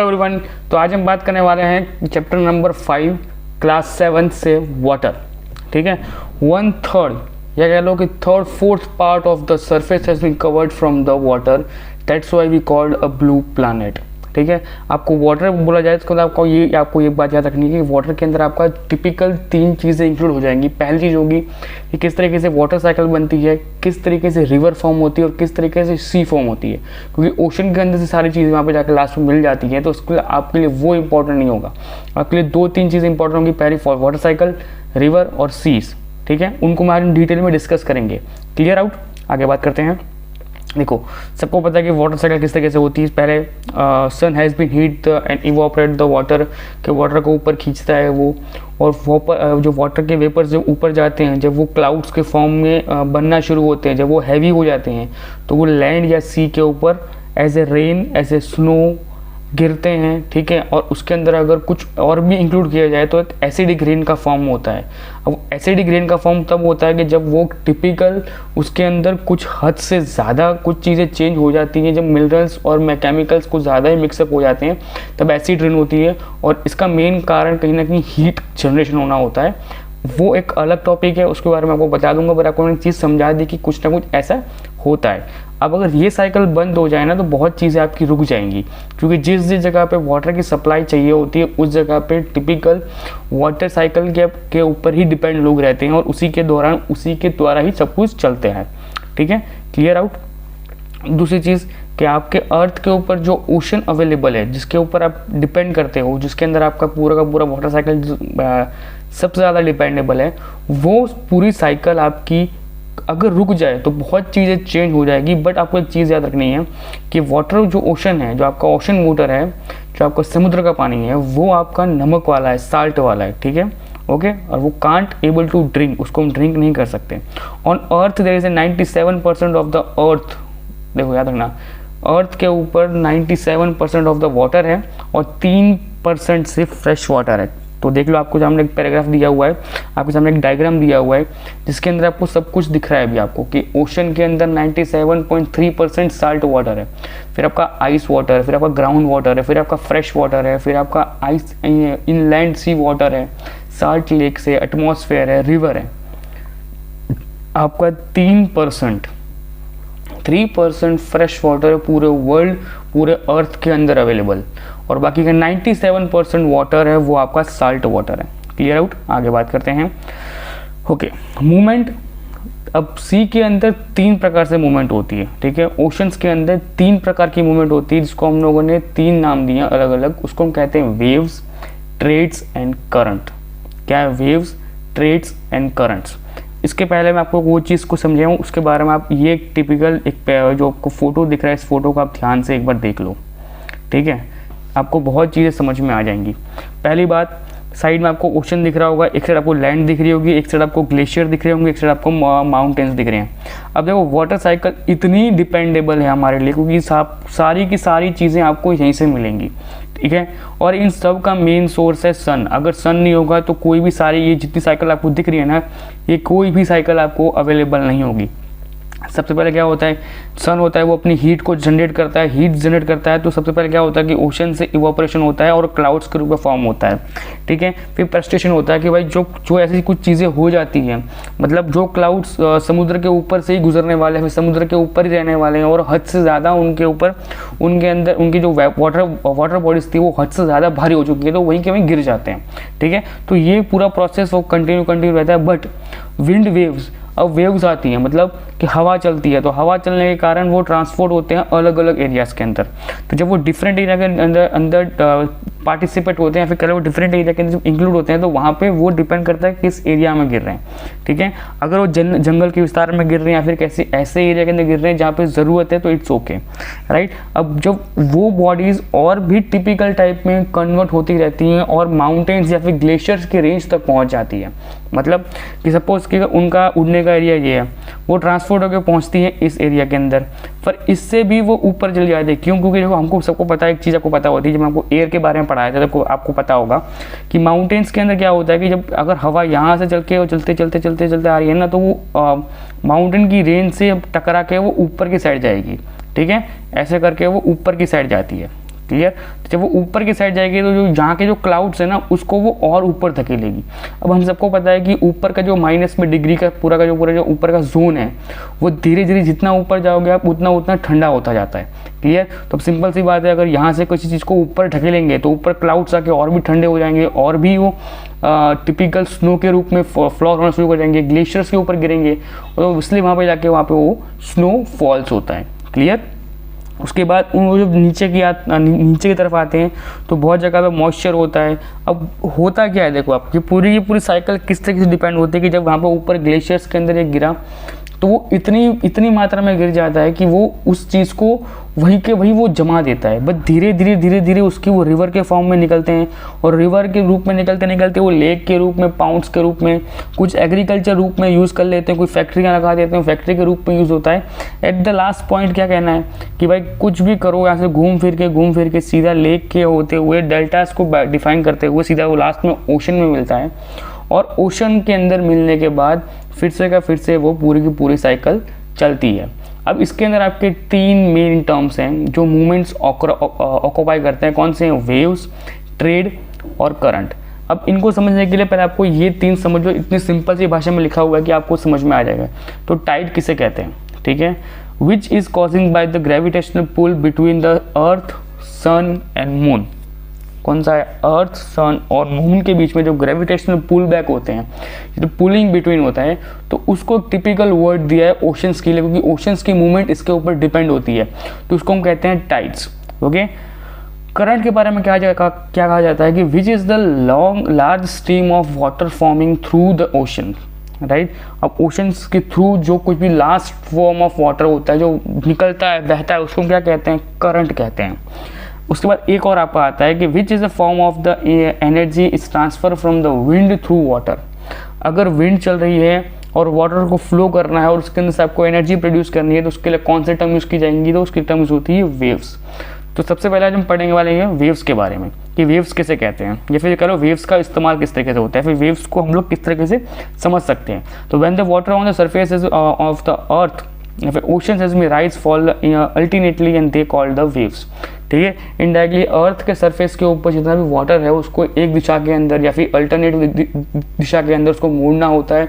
Everyone, तो आज हम बात करने वाले हैं चैप्टर नंबर 5 क्लास 7 से वाटर। ठीक है, 1/3 या कह लो कि 3/4 part of the surface has been covered from the water, that's why we called a blue planet. ठीक है, आपको वाटर बोला जाए तो आपको ये बात याद रखनी है कि वाटर के अंदर आपका टिपिकल 3 चीज़ें इंक्लूड हो जाएंगी। पहली चीज़ होगी कि किस तरीके से वाटर साइकिल बनती है, किस तरीके से रिवर फॉर्म होती है और किस तरीके से सी फॉर्म होती है, क्योंकि ओशन के अंदर से सारी चीज़ें वहाँ पे जाकर लास्ट में मिल जाती हैं। तो उसके लिए आपके लिए वो इंपॉर्टेंट नहीं होगा, आपके लिए 2-3 चीज़ें इंपॉर्टेंट होंगी। पहली वाटर साइकिल, रिवर और सीज। ठीक है, उनको हम डिटेल में डिस्कस करेंगे। क्लियर आउट, आगे बात करते हैं। देखो, सबको पता है कि वाटर साइकिल किस तरीके से होती है। पहले sun has been heat and evaporate the water, के वाटर को ऊपर खींचता है वो, और जो वाटर के वेपर्स जब ऊपर जाते हैं, जब वो क्लाउड्स के फॉर्म में बनना शुरू होते हैं, जब वो हैवी हो जाते हैं, तो वो लैंड या सी के ऊपर as a rain, as a snow गिरते हैं। ठीक है, और उसके अंदर अगर कुछ और भी इंक्लूड किया जाए तो एक एसिडिक रेन का फॉर्म होता है। अब एसिडिक रेन का फॉर्म तब होता है कि जब वो टिपिकल उसके अंदर कुछ हद से ज़्यादा कुछ चीज़ें चेंज हो जाती हैं, जब मिनरल्स और केमिकल्स कुछ ज़्यादा ही मिक्सअप हो जाते हैं, तब एसिड रेन होती है। और इसका मेन कारण कहीं ना कहीं हीट जनरेशन होना होता है। वो एक अलग टॉपिक है, उसके बारे में आपको बता दूंगा, पर आपको एक चीज़ समझा दी कि कुछ ना कुछ ऐसा होता है। अब अगर ये साइकिल बंद हो जाए ना तो बहुत चीज़ें आपकी रुक जाएंगी, क्योंकि जिस जगह पे वाटर की सप्लाई चाहिए होती है उस जगह पे टिपिकल वाटर साइकिल के ऊपर ही डिपेंड लोग रहते हैं, और उसी के दौरान उसी के द्वारा ही सब कुछ चलते हैं। ठीक है, क्लियर आउट। दूसरी चीज़ कि आपके अर्थ के ऊपर जो ओशन अवेलेबल है, जिसके ऊपर आप डिपेंड करते हो, जिसके अंदर आपका पूरा का पूरा वाटर साइकिल सबसे ज़्यादा डिपेंडेबल है, वो पूरी साइकिल आपकी अगर रुक जाए तो बहुत चीज़ें चेंज हो जाएगी। बट आपको एक चीज़ याद रखनी है कि वाटर जो ओशन है, जो आपका ओशन वाटर है, जो आपका समुद्र का पानी है, वो आपका नमक वाला है, साल्ट वाला है। ठीक है, ओके, और वो कांट एबल टू ड्रिंक, उसको हम ड्रिंक नहीं कर सकते। On earth there is a 97% of the earth, देखो याद रखना, अर्थ के ऊपर 97% ऑफ द वाटर है और 3% सिर्फ फ्रेश वाटर है। तो देख लो, आपको सामने एक पैराग्राफ दिया हुआ है, आपके सामने एक डायग्राम दिया हुआ है, जिसके अंदर आपको सब कुछ दिख रहा है अभी आपको कि ओशन के अंदर 97.3% साल्ट वाटर है, फिर आपका आइस वाटर है, फिर आपका ग्राउंड वाटर है, फिर आपका फ्रेश वाटर है, फिर आपका आइस इनलैंड सी वाटर है, साल्ट लेक से, एटमॉस्फेयर है, रिवर है। आपका 3% फ्रेश वाटर है पूरे वर्ल्ड, पूरे अर्थ के अंदर अवेलेबल, और बाकी का 97% वाटर है वो आपका साल्ट वाटर है। क्लियर आउट, आगे बात करते हैं। Okay, movement. अब सी के अंदर 3 प्रकार से मूवमेंट होती है। ठीक है, ओशंस के अंदर 3 प्रकार की मूवमेंट होती है, जिसको हम लोगों ने 3 नाम दिए अलग अलग। उसको हम कहते हैं वेव्स, ट्रेड्स एंड करंट। क्या है वेव्स, ट्रेड्स एंड करंट्स? इसके पहले मैं आपको वो चीज़ को समझाऊँ, उसके बारे में आप ये टिपिकल एक जो आपको फोटो दिख रहा है, इस फोटो को आप ध्यान से एक बार देख लो। ठीक है, आपको बहुत चीज़ें समझ में आ जाएंगी। पहली बात, साइड में आपको ओशन दिख रहा होगा, एक साइड आपको लैंड दिख रही होगी, एक साइड आपको ग्लेशियर दिख रहे होंगे, एक साइड आपको माउंटेन्स दिख रहे हैं। अब देखो, वाटर साइकिल इतनी डिपेंडेबल है हमारे लिए, क्योंकि सारी की सारी चीज़ें आपको यहीं से मिलेंगी। ठीक है, और इन सब का मेन सोर्स है सन। अगर सन नहीं होगा तो कोई भी सारी ये जितनी साइकिल आपको दिख रही है ना, ये कोई भी साइकिल आपको अवेलेबल नहीं होगी। सबसे पहले क्या होता है, सन होता है वो अपनी हीट को जनरेट करता है, हीट जनरेट करता है तो सबसे पहले क्या होता है कि ओशन से इवोपरेशन होता है और क्लाउड्स के रूप में फॉर्म होता है। ठीक है, फिर प्रेसिपिटेशन होता है कि भाई जो ऐसी कुछ चीज़ें हो जाती हैं, मतलब जो क्लाउड्स समुद्र के ऊपर से ही गुजरने वाले हैं, समुद्र के ऊपर ही रहने वाले हैं, और हद से ज़्यादा उनके ऊपर, उनके अंदर उनकी जो वाटर बॉडीज थी वो हद से ज़्यादा भारी हो चुकी है, तो वहीं के वहीं गिर जाते हैं। ठीक है, तो ये पूरा प्रोसेस वो कंटिन्यू रहता है। बट विंड वेव्स, अब वेव्स आती हैं, मतलब कि हवा चलती है, तो हवा चलने के कारण वो ट्रांसपोर्ट होते हैं अलग अलग एरियाज़ के अंदर। तो जब वो डिफरेंट एरिया के अंदर पार्टिसिपेट होते हैं, फिर कल वो डिफरेंट एरिया के अंदर इंक्लूड होते हैं, तो वहाँ पे वो डिपेंड करता है किस एरिया में गिर रहे हैं। ठीक है, अगर वो जंगल के विस्तार में गिर रहे हैं या फिर ऐसे एरिया के अंदर गिर रहे हैं जहाँ पे ज़रूरत है, तो इट्स ओके, राइट। अब जब वो बॉडीज़ और भी टिपिकल टाइप में कन्वर्ट होती रहती हैं और माउंटेन्स या फिर ग्लेशियर्स की रेंज तक पहुँच जाती है, मतलब कि सपोज कि उनका उड़ने का एरिया ये है, वो ट्रांसपोर्ट होकर पहुंचती है इस एरिया के अंदर, पर इससे भी वो ऊपर चली जाती है। क्यों? क्योंकि देखो, हमको सबको पता है, एक चीज़ आपको पता होती है, जब मैं आपको एयर के बारे में पढ़ाया था तो आपको पता होगा कि माउंटेन्स के अंदर क्या होता है कि जब अगर हवा यहाँ से चल के और चलते आ रही है ना, तो वो माउंटेन की रेंज से टकरा के वो ऊपर की साइड जाएगी। ठीक है, ऐसे करके वो ऊपर की साइड जाती है। क्लियर। तो जब वो ऊपर की साइड जाएगी तो जो जहाँ के जो क्लाउड्स है ना उसको वो और ऊपर धकेलेगी। अब हम सबको पता है कि ऊपर का जो माइनस में डिग्री का पूरा जो ऊपर का जोन है वो धीरे धीरे जितना ऊपर जाओगे आप उतना उतना ठंडा होता जाता है, क्लियर। तो अब सिंपल सी बात है, अगर यहाँ से किसी चीज़ को ऊपर ढकेलेंगे तो ऊपर क्लाउड्स आके और भी ठंडे हो जाएंगे और भी वो टिपिकल स्नो के रूप में फ्लॉर होना शुरू कर जाएंगे, ग्लेशियर्स के ऊपर गिरेंगे और इसलिए वहाँ पे जाके वहाँ पे वो स्नो फॉल्स होता है, क्लियर। उसके बाद वो जब नीचे की तरफ आते हैं तो बहुत जगह पे मॉइस्चर होता है। अब होता क्या है, देखो आप, ये पूरी साइकिल किस तरीके से डिपेंड होती है कि जब वहाँ पे ऊपर ग्लेशियर्स के अंदर एक गिरा तो वो इतनी मात्रा में गिर जाता है कि वो उस चीज़ को वही वो जमा देता है। बट धीरे धीरे उसकी वो रिवर के फॉर्म में निकलते हैं और रिवर के रूप में निकलते वो लेक के रूप में, पाउंड्स के रूप में, कुछ एग्रीकल्चर रूप में यूज़ कर लेते हैं, कोई फैक्ट्रियाँ लगा देते हैं, फैक्ट्री के रूप में यूज़ होता है। एट द लास्ट पॉइंट क्या कहना है कि भाई कुछ भी करो यहाँ से घूम फिर के सीधा लेक के होते हुए डेल्टास को डिफाइन करते हुए सीधा वो लास्ट में ओशन में मिलता है और ओशन के अंदर मिलने के बाद फिर से वो पूरी की पूरी साइकिल चलती है। अब इसके अंदर आपके 3 मेन टर्म्स हैं जो मूवमेंट्स ऑक्यूपाई करते हैं। कौन से हैं? वेव्स, ट्रेड और करंट। अब इनको समझने के लिए पहले आपको ये 3 समझो, इतनी सिंपल सी भाषा में लिखा हुआ है कि आपको समझ में आ जाएगा। तो टाइड किसे कहते हैं, ठीक है, which is causing by the gravitational pull between the earth, sun and moon. कौन सा है? अर्थ, सन और मून के बीच में जो ग्रेविटेशनल पुल बैक होते हैं, जो पुलिंग बिटवीन होता है, तो उसको टिपिकल वर्ड दिया है ओशंस के लिए, क्योंकि ओशंस की मूवमेंट इसके ऊपर डिपेंड होती है, तो उसको हम कहते हैं टाइड्स। ओके। करंट के बारे में क्या कहा जाता है कि which is the large stream of water forming through the ocean, right. अब ओशंस के थ्रू जो कुछ भी लास्ट फॉर्म ऑफ वाटर होता है जो निकलता है, बहता है, उसको क्या कहते हैं? करंट कहते हैं। उसके बाद एक और आपका आता है कि which is the form of the energy is transfer from the wind through water. अगर विंड चल रही है और वाटर को फ्लो करना है और उसके अंदर से आपको एनर्जी प्रोड्यूस करनी है तो उसके लिए कौन से टर्म यूज़ की जाएंगी? तो उसकी टर्म्स होती है वेव्स। तो सबसे पहले आज हम पढ़ने वाले हैं वेव्स के बारे में कि वेव्स किसे कहते हैं, या फिर कह लो वेव्स का इस्तेमाल किस तरीके से होता है, फिर वेव्स को हम लोग किस तरीके से समझ सकते हैं। तो when the water on the surface of the अर्थ या फिर ओशंस हैज में rise fall alternately and they called the waves, ठीक है। इनडायरेक्टली अर्थ के सरफेस के ऊपर जितना भी वाटर है उसको एक दिशा के अंदर या फिर अल्टरनेट दिशा के अंदर उसको मोड़ना होता है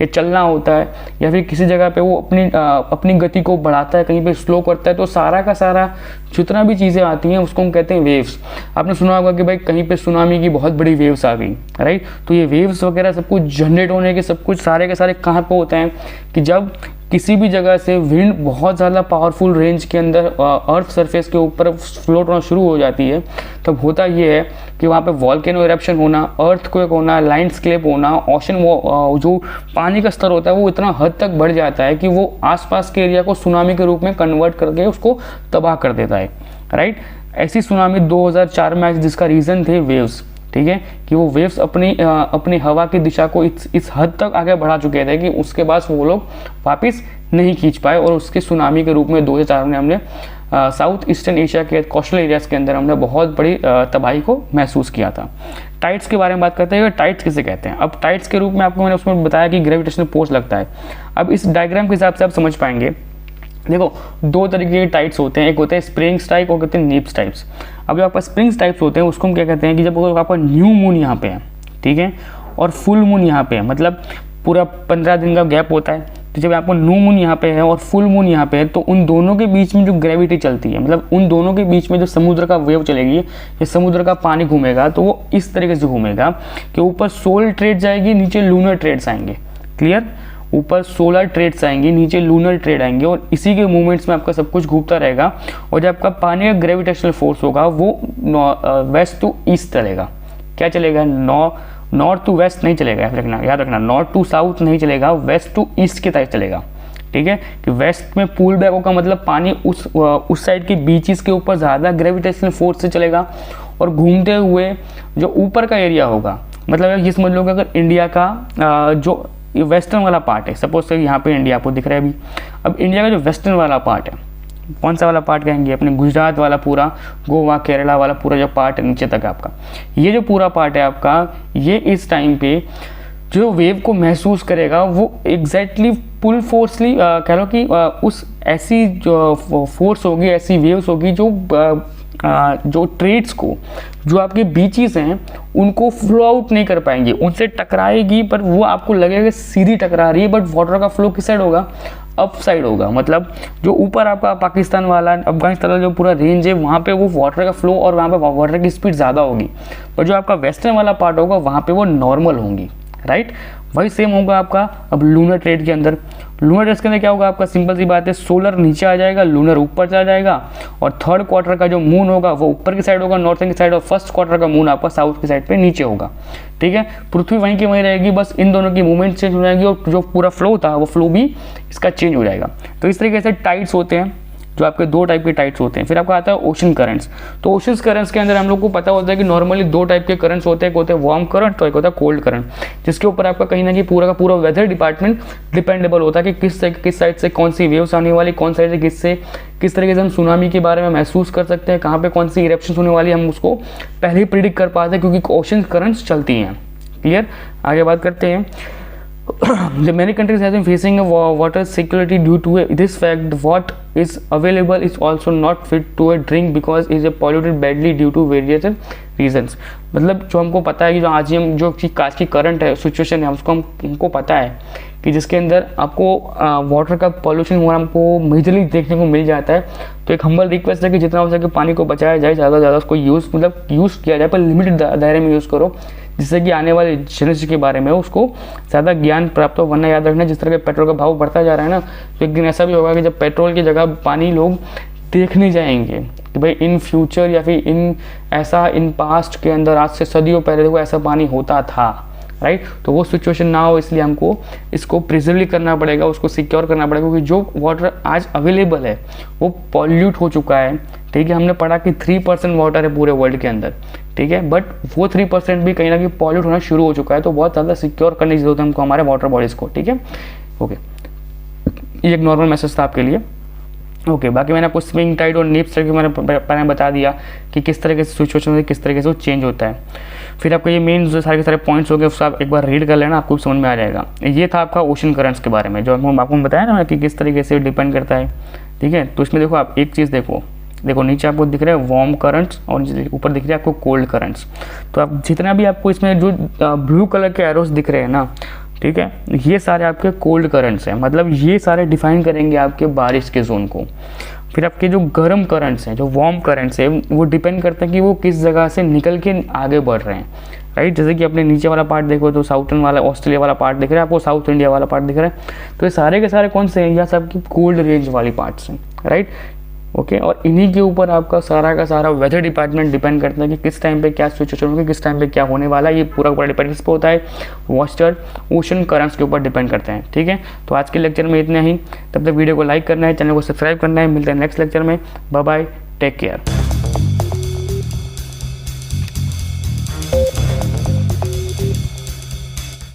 या चलना होता है, या फिर किसी जगह पे वो अपनी गति को बढ़ाता है, कहीं पे स्लो करता है, तो सारा का सारा जितना भी चीज़ें आती हैं उसको हम कहते हैं वेव्स। आपने सुना होगा कि भाई कहीं पे सुनामी की बहुत बड़ी वेव्स आ गई, राइट। तो ये वेव्स वगैरह सब कुछ जनरेट होने के सब कुछ सारे के सारे कहाँ पे होते हैं कि जब किसी भी जगह से विंड बहुत ज़्यादा पावरफुल रेंज के अंदर अर्थ सरफेस के ऊपर फ्लोट होना शुरू हो जाती है, तब होता ये है कि वहाँ पे वॉल्केनो इरप्शन होना, अर्थक्वेक होना, लैंडस्केप होना, ओशन जो पानी का स्तर होता है वो इतना हद तक बढ़ जाता है कि वो आसपास के एरिया को सुनामी के रूप में कन्वर्ट करके उसको तबाह कर देता है, राइट। ऐसी सुनामी 2004 में आई जिसका रीज़न थे वेव्स, ठीक है, कि वो वेव्स अपनी हवा की दिशा को इस हद तक आगे बढ़ा चुके थे कि उसके बाद वो लोग वापस नहीं खींच पाए और उसके सुनामी के रूप में 2004 में हमने साउथ ईस्टर्न एशिया के कोस्टल एरियाज़ के अंदर हमने बहुत बड़ी तबाही को महसूस किया था। टाइड्स के बारे में बात करते हैं। टाइड्स किसे कहते हैं? अब टाइड्स के रूप में आपको मैंने उसमें बताया कि ग्रेविटेशनल फोर्स लगता है। अब इस डायग्राम के हिसाब से आप समझ पाएंगे। देखो 2 तरीके के टाइड्स होते हैं, एक होते हैं स्प्रिंग्स टाइप और कहते हैं नीप्स टाइप्स। अब जो आपका स्प्रिंग्स टाइप्स होते हैं उसको हम क्या कहते हैं कि जब आपका न्यू मून यहाँ पे है, ठीक है, और फुल मून यहाँ पे है, मतलब पूरा 15 दिन का गैप होता है, तो जब आपको न्यू मून यहाँ पे है और फुल मून यहाँ पे है तो उन दोनों के बीच में जो ग्रेविटी चलती है, मतलब उन दोनों के बीच में जो समुद्र का वेव चलेगी या समुद्र का पानी घूमेगा तो वो इस तरीके से घूमेगा कि ऊपर सोलर ट्रेड जाएगी, नीचे लूनर ट्रेड्स आएंगे, क्लियर। ऊपर सोलर ट्रेड्स आएंगी, नीचे लूनर ट्रेड आएंगे और इसी के मूवमेंट्स में आपका सब कुछ घूमता रहेगा। और जब आपका पानी का ग्रेविटेशनल फोर्स होगा वो वेस्ट टू ईस्ट चलेगा। क्या चलेगा? नॉर्थ टू वेस्ट नहीं चलेगा, याद रखना नॉर्थ टू साउथ नहीं चलेगा, वेस्ट टू ईस्ट की तरफ चलेगा, ठीक है। कि वेस्ट में पुल बैक होगा, मतलब पानी उस साइड के बीचेस के ऊपर ज़्यादा ग्रेविटेशनल फोर्स से चलेगा और घूमते हुए जो ऊपर का एरिया होगा, मतलब ये समझ लो कि अगर इंडिया का जो वेस्टर्न वाला पार्ट है, सपोज से यहाँ पे इंडिया आपको दिख रहा है अभी, अब इंडिया का जो वेस्टर्न वाला पार्ट है, कौन सा वाला पार्ट कहेंगे? अपने गुजरात वाला पूरा, गोवा केरला वाला पूरा जो पार्ट है नीचे तक आपका, ये जो पूरा पार्ट है आपका, ये इस टाइम पे जो वेव को महसूस करेगा वो एग्जैक्टली पुल फोर्सली कह लो कि उस ऐसी जो फोर्स होगी, ऐसी वेव्स होगी जो जो ट्रेड्स को, जो आपके बीचेस हैं उनको फ्लो आउट नहीं कर पाएंगे, उनसे टकराएगी पर वो आपको लगेगा सीधी टकरा रही है, बट वाटर का फ्लो किस साइड होगा, अप साइड होगा। मतलब जो ऊपर आपका पाकिस्तान वाला, अफगानिस्तान वाला जो पूरा रेंज है वहाँ पे वो वाटर का फ्लो और वहाँ पे वाटर की स्पीड ज़्यादा होगी, पर जो आपका वेस्टर्न वाला पार्ट होगा वहाँ पे वो नॉर्मल होंगी, राइट। वही सेम होगा आपका अब लूनर ट्रेड के अंदर। लूनर ट्रेड के अंदर क्या होगा आपका, सिंपल सी बात है, सोलर नीचे आ जाएगा, लूनर ऊपर चला जाएगा, और थर्ड क्वार्टर का जो मून होगा वो ऊपर की साइड होगा, नॉर्थन की साइड, और फर्स्ट क्वार्टर का मून आपका साउथ की साइड पे नीचे होगा, ठीक है। पृथ्वी वहीं की वहीं रहेगी, बस इन दोनों की मूवमेंट चेंज हो जाएगी और जो पूरा फ्लो था वो फ्लो भी इसका चेंज हो जाएगा। तो इस तरीके से टाइड्स होते हैं, जो आपके दो टाइप के टाइड्स होते हैं। फिर आपका आता है ओशन करंट्स। तो ओशन करंट्स के अंदर हम लोग को पता होता है कि नॉर्मली दो टाइप के करंट्स होते हैं, एक होते हैं वार्म करंट तो एक होता है कोल्ड करंट, जिसके ऊपर आपका कहीं ना कहीं पूरा का पूरा वेदर डिपार्टमेंट डिपेंडेबल होता है कि किस साइड से कौन सी वेव्स आने वाली, कौन साइड से किस तरीके से हम सुनामी के बारे में महसूस कर सकते हैं, कहाँ पे कौन सी इरेप्शन होने वाली हम उसको पहले ही प्रिडिक्ट कर पाते हैं, क्योंकि ओशन करंट्स चलती हैं। क्लियर, आगे बात करते हैं। The many countries have been facing a water security due to this fact. What is available is also not fit to a drink because it is polluted badly due to various reasons. मतलब जो हमको पता है कि जो आज हम जो आज की करंट है सिचुएशन है उसको हमको पता है कि जिसके अंदर आपको वाटर का पॉल्यूशन होना हमको मेजरली देखने को मिल जाता है। तो एक हम्बल रिक्वेस्ट है कि जितना हो सके पानी को बचाया जाए, ज़्यादा से ज़्यादा उसको यूज़ किया जाए, पर लिमिटेड दायरे में यूज़ करो, जिससे कि आने वाले जनरेशन के बारे में उसको ज़्यादा ज्ञान प्राप्त हो। वरना याद रखना, जिस तरह के पेट्रोल का भाव बढ़ता जा रहा है ना, तो एक दिन ऐसा भी होगा कि जब पेट्रोल की जगह पानी लोग देखने जाएंगे कि भाई इन फ्यूचर या फिर इन पास्ट के अंदर आज से सदियों पहले देखो ऐसा पानी होता था, राइट। तो वो सिचुएशन ना हो, इसलिए हमको इसको प्रिजर्व करना पड़ेगा, उसको सिक्योर करना पड़ेगा, क्योंकि जो वाटर आज अवेलेबल है वो पॉल्यूट हो चुका है, ठीक है। हमने पढ़ा कि 3% वाटर है पूरे वर्ल्ड के अंदर, ठीक है, बट वो 3% भी कहीं ना कहीं पॉल्यूट होना शुरू हो चुका है। तो बहुत ज़्यादा सिक्योर करने की जरूरत है हमको हमारे वाटर बॉडीज़ को, ठीक है। ओके, ये एक नॉर्मल मैसेज था आपके लिए। ओके, बाकी मैंने आपको स्विंग टाइड और नीप टाइड के मैंने बता दिया कि किस तरह के सिचुएशन में किस तरीके से वो चेंज होता है। फिर आपको ये मेन जो सारे के सारे पॉइंट्स हो गए उसको आप एक बार रीड कर लेना, आपको समझ में आ जाएगा। ये था आपका ओशन करंट्स के बारे में, जो आपको बताया ना कि किस तरीके से डिपेंड करता है, ठीक है। तो इसमें देखो आप एक चीज़ देखो नीचे आपको दिख रहा है वार्म करंट्स और ऊपर दिख रहा है आपको कोल्ड करंट्स। तो आप जितना भी आपको इसमें जो ब्लू कलर के एरोस दिख रहे हैं ना, ठीक है, ये सारे आपके कोल्ड करंट्स हैं, मतलब ये सारे डिफाइन करेंगे आपके बारिश के जोन को। फिर आपके जो गर्म करंट्स हैं, जो वार्म करंट्स हैं, वो डिपेंड करते हैं कि वो किस जगह से निकल के आगे बढ़ रहे हैं, राइट। जैसे कि अपने नीचे वाला पार्ट देखो तो साउथर्न वाला ऑस्ट्रेलिया वाला पार्ट दिख रहा है आपको, साउथ इंडिया वाला पार्ट दिख रहा है। तो ये सारे के सारे कौन से हैं, या सब की कोल्ड रेंज वाली पार्ट्स हैं, राइट। ओके, और इन्हीं के ऊपर आपका सारा का सारा वेदर डिपार्टमेंट डिपेंड करता है कि किस टाइम पे क्या सिचुएशन होगी, किस टाइम पे क्या होने वाला है। ये पूरा डिपेंड किस पे होता है, वाटर ओशन करंट्स के ऊपर डिपेंड करते हैं, ठीक है। तो आज के लेक्चर में इतना ही, तब तक वीडियो को लाइक करना है, चैनल को सब्सक्राइब करना है। मिलते हैं नेक्स्ट लेक्चर में, बाय बाय, टेक केयर।